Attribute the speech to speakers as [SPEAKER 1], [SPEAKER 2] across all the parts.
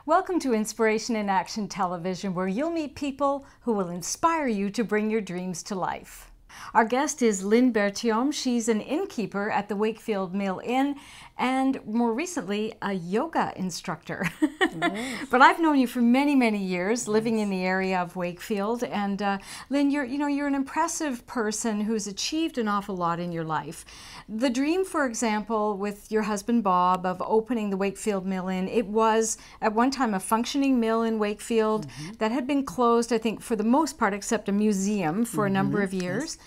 [SPEAKER 1] Welcome to Inspiration in Action Television, where you'll meet people who will inspire you to bring your dreams to life. Our guest is Lynn Berthiaume. She's an innkeeper at the Wakefield Mill Inn and more recently a yoga instructor. Yes. But I've known you for many, many years, living in the area of Wakefield. And Lynn, you're an impressive person who's achieved an awful lot in your life. The dream, for example, with your husband Bob of opening the Wakefield Mill Inn, it was at one time a functioning mill in Wakefield that had been closed, I think, for the most part, except a museum for a number of years. Yes.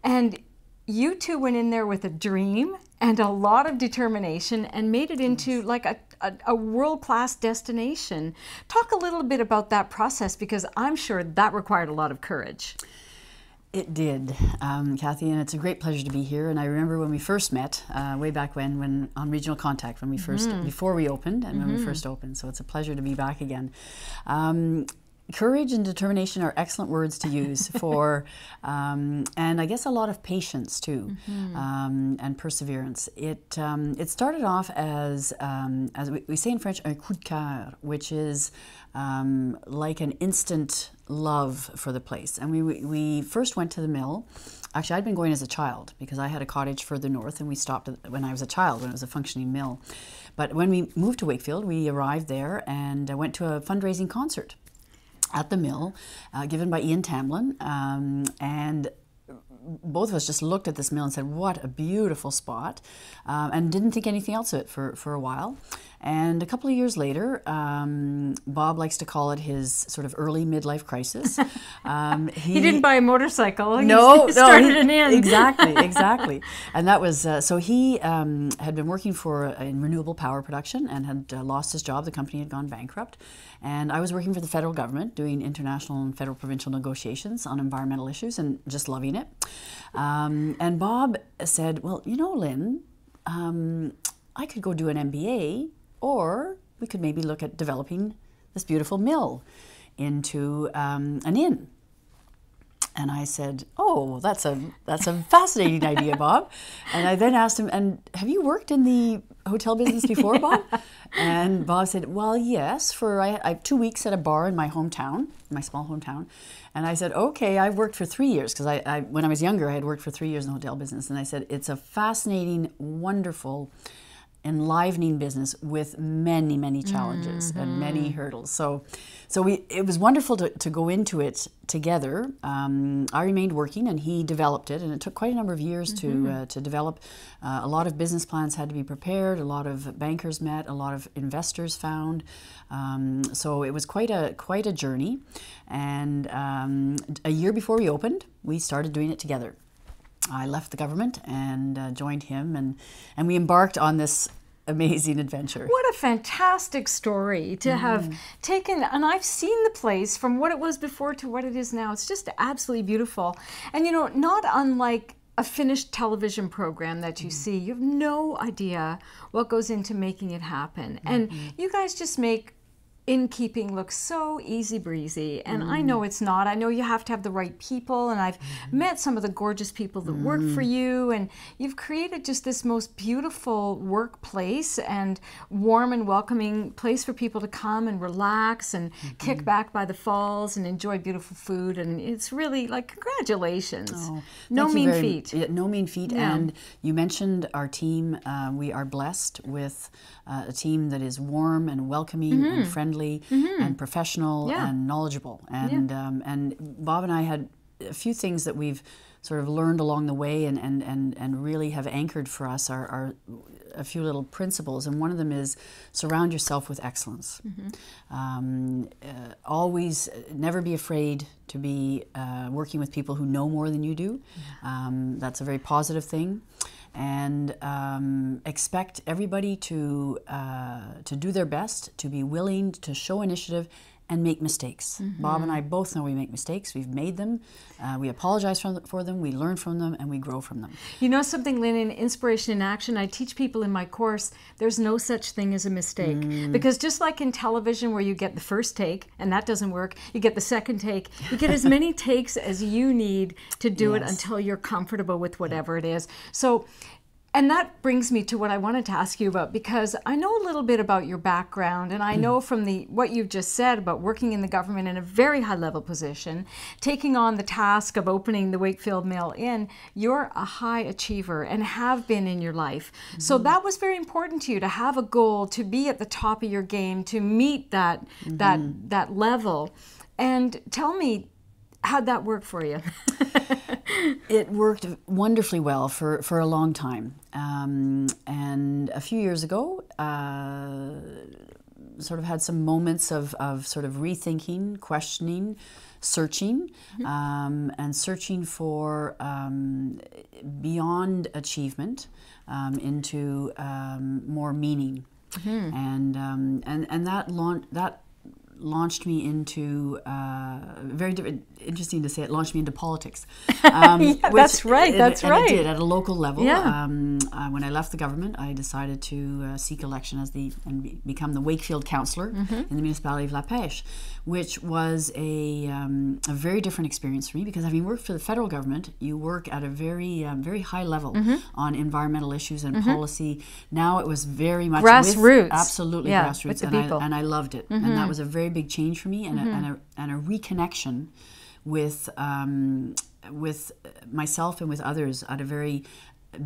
[SPEAKER 1] And you two went in there with a dream and a lot of determination and made it into like a world-class destination. Talk a little bit about that process, because I'm sure that required a lot of courage.
[SPEAKER 2] It did, Kathie, and it's a great pleasure to be here. And I remember when we first met, way back when on Regional Contact, when we first, before we opened and when we first opened. So it's a pleasure to be back again. Courage and determination are excellent words to use for, and I guess a lot of patience too, and perseverance. It started off as we say in French, un coup de cœur, which is like an instant love for the place. And we first went to the mill. Actually, I'd been going as a child because I had a cottage further north, and we stopped when I was a child, when it was a functioning mill. But when we moved to Wakefield, we arrived there and went to a fundraising concert at the mill, given by Ian Tamlin, and both of us just looked at this mill and said, what a beautiful spot, and didn't think anything else of it for a while. And a couple of years later, Bob likes to call it his sort of early midlife crisis.
[SPEAKER 1] He didn't buy a motorcycle. He
[SPEAKER 2] started
[SPEAKER 1] an inn.
[SPEAKER 2] Exactly. And that was, so he had been working in renewable power production and had lost his job. The company had gone bankrupt. And I was working for the federal government, doing international and federal provincial negotiations on environmental issues and just loving it. And Bob said, well, you know, Lynn, I could go do an MBA, or we could maybe look at developing this beautiful mill into an inn. And I said, oh, that's a fascinating idea, Bob. And I then asked him, and have you worked in the hotel business before, Bob? And Bob said, well, yes, I have 2 weeks at a bar in my hometown, my small hometown. And I said, okay, I've worked for 3 years, because when I was younger, I had worked for 3 years in the hotel business. And I said, it's a fascinating, wonderful, enlivening business with many, many challenges and many hurdles. So it was wonderful to go into it together. I remained working and he developed it, and it took quite a number of years to develop. A lot of business plans had to be prepared, a lot of bankers met, a lot of investors found. So it was quite a journey. And a year before we opened, we started doing it together. I left the government and joined him, and we embarked on this amazing adventure.
[SPEAKER 1] What a fantastic story to have taken, and I've seen the place from what it was before to what it is now. It's just absolutely beautiful. And you know, not unlike a finished television program that you see, you have no idea what goes into making it happen. And you guys just make innkeeping looks so easy breezy, and I know it's not. I know you have to have the right people, and I've met some of the gorgeous people that work for you, and you've created just this most beautiful workplace and warm and welcoming place for people to come and relax and kick back by the falls and enjoy beautiful food. And it's really like, congratulations.
[SPEAKER 2] Oh,
[SPEAKER 1] no mean feat.
[SPEAKER 2] No mean feat. Yeah. And you mentioned our team. We are blessed with a team that is warm and welcoming and friendly and professional and knowledgeable. And and Bob and I had a few things that we've sort of learned along the way and really have anchored for us are a few little principles. And one of them is surround yourself with excellence. Always never be afraid to be working with people who know more than you do. That's a very positive thing. And expect everybody to do their best, to be willing to show initiative and make mistakes. Bob and I both know we make mistakes. We've made them. We apologize for them. We learn from them, and we grow from them.
[SPEAKER 1] You know something, Lynn, in Inspiration in Action, I teach people in my course, there's no such thing as a mistake. Because just like in television where you get the first take, and that doesn't work, you get the second take, you get as many takes as you need to do it until you're comfortable with whatever it is. So And that brings me to what I wanted to ask you about, because I know a little bit about your background, and I know from what you've just said about working in the government in a very high level position, taking on the task of opening the Wakefield Mail Inn, you're a high achiever and have been in your life. So that was very important to you, to have a goal, to be at the top of your game, to meet that level. And tell me, how'd that work for you?
[SPEAKER 2] It worked wonderfully well for a long time. And a few years ago, sort of had some moments of sort of rethinking, questioning, searching, and searching for beyond achievement into more meaning. And that launched me into very interesting to say. It launched me into politics.
[SPEAKER 1] That's right.
[SPEAKER 2] It did at a local level.
[SPEAKER 1] Yeah.
[SPEAKER 2] When I left the government, I decided to seek election and become the Wakefield councillor in the municipality of La Pêche, which was a very different experience for me, because having worked for the federal government, you work at a very high level on environmental issues and policy. Now it was very much
[SPEAKER 1] grassroots,
[SPEAKER 2] absolutely grassroots,
[SPEAKER 1] with the people.
[SPEAKER 2] and I loved it, and that was a very big change for me, and a reconnection with myself and with others at a very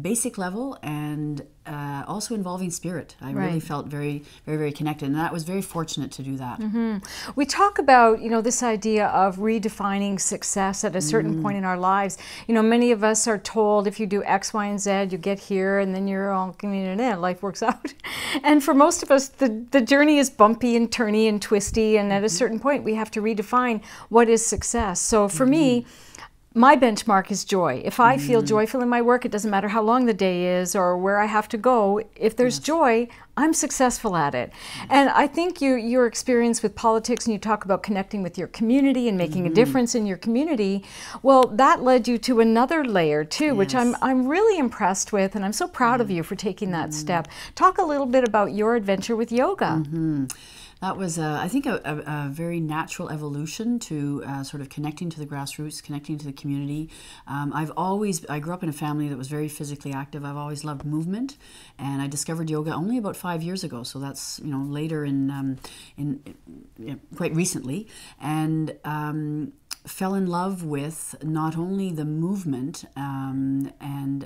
[SPEAKER 2] basic level, and also involving spirit. I really felt very, very, very connected, and that was very fortunate to do that.
[SPEAKER 1] We talk about, this idea of redefining success at a certain point in our lives. Many of us are told if you do X, Y, and Z, you get here, and then you're all, life works out. And for most of us, the journey is bumpy and turny and twisty, and at a certain point, we have to redefine what is success. So for me, my benchmark is joy. If I feel joyful in my work, it doesn't matter how long the day is or where I have to go. If there's joy, I'm successful at it. And I think your experience with politics, and you talk about connecting with your community and making a difference in your community, well, that led you to another layer too, which I'm really impressed with, and I'm so proud of you for taking that step. Talk a little bit about your adventure with yoga.
[SPEAKER 2] That was, I think, a very natural evolution to sort of connecting to the grassroots, connecting to the community. I grew up in a family that was very physically active. I've always loved movement, and I discovered yoga only about 5 years ago. So that's later in quite recently, and fell in love with not only the movement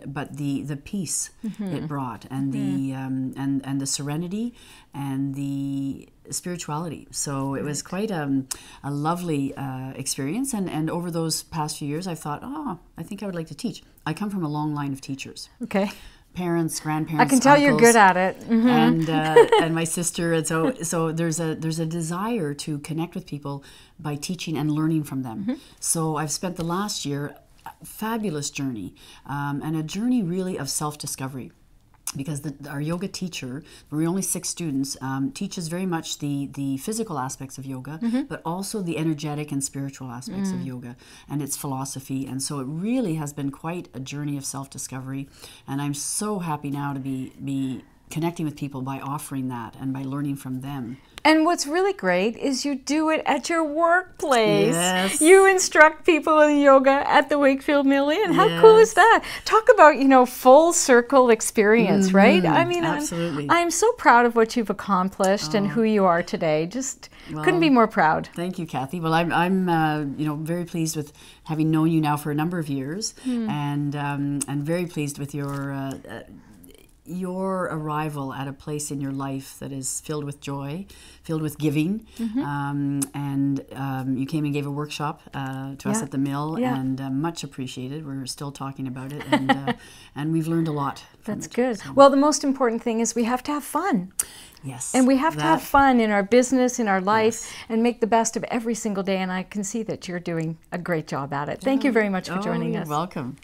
[SPEAKER 2] but the peace it brought, and the serenity and the spirituality. So it was quite a lovely experience, and over those past few years I thought, I think I would like to teach. I come from a long line of teachers.
[SPEAKER 1] Okay.
[SPEAKER 2] Parents, grandparents,
[SPEAKER 1] I can tell you're good at it.
[SPEAKER 2] and my sister, and so there's a desire to connect with people by teaching and learning from them. So I've spent the last year a fabulous journey, and a journey really of self-discovery. Because our yoga teacher, we're only 6 students, teaches very much the physical aspects of yoga, but also the energetic and spiritual aspects of yoga and its philosophy. And so it really has been quite a journey of self-discovery. And I'm so happy now to be connecting with people by offering that and by learning from them.
[SPEAKER 1] And what's really great is you do it at your workplace.
[SPEAKER 2] Yes.
[SPEAKER 1] You instruct people in yoga at the Wakefield Mail Inn. How cool is that? Talk about, full circle experience, right? I mean,
[SPEAKER 2] absolutely.
[SPEAKER 1] I'm so proud of what you've accomplished and who you are today. Just couldn't be more proud.
[SPEAKER 2] Thank you, Kathie. Well, I'm very pleased with having known you now for a number of years, and very pleased with your arrival at a place in your life that is filled with joy, filled with giving, and you came and gave a workshop to us at the mill, and much appreciated. We're still talking about it, and we've learned a lot.
[SPEAKER 1] That's good. So. Well, the most important thing is we have to have fun.
[SPEAKER 2] Yes.
[SPEAKER 1] And we have to have fun in our business, in our life, and make the best of every single day, and I can see that you're doing a great job at it. Thank you very much for joining us.
[SPEAKER 2] You're welcome.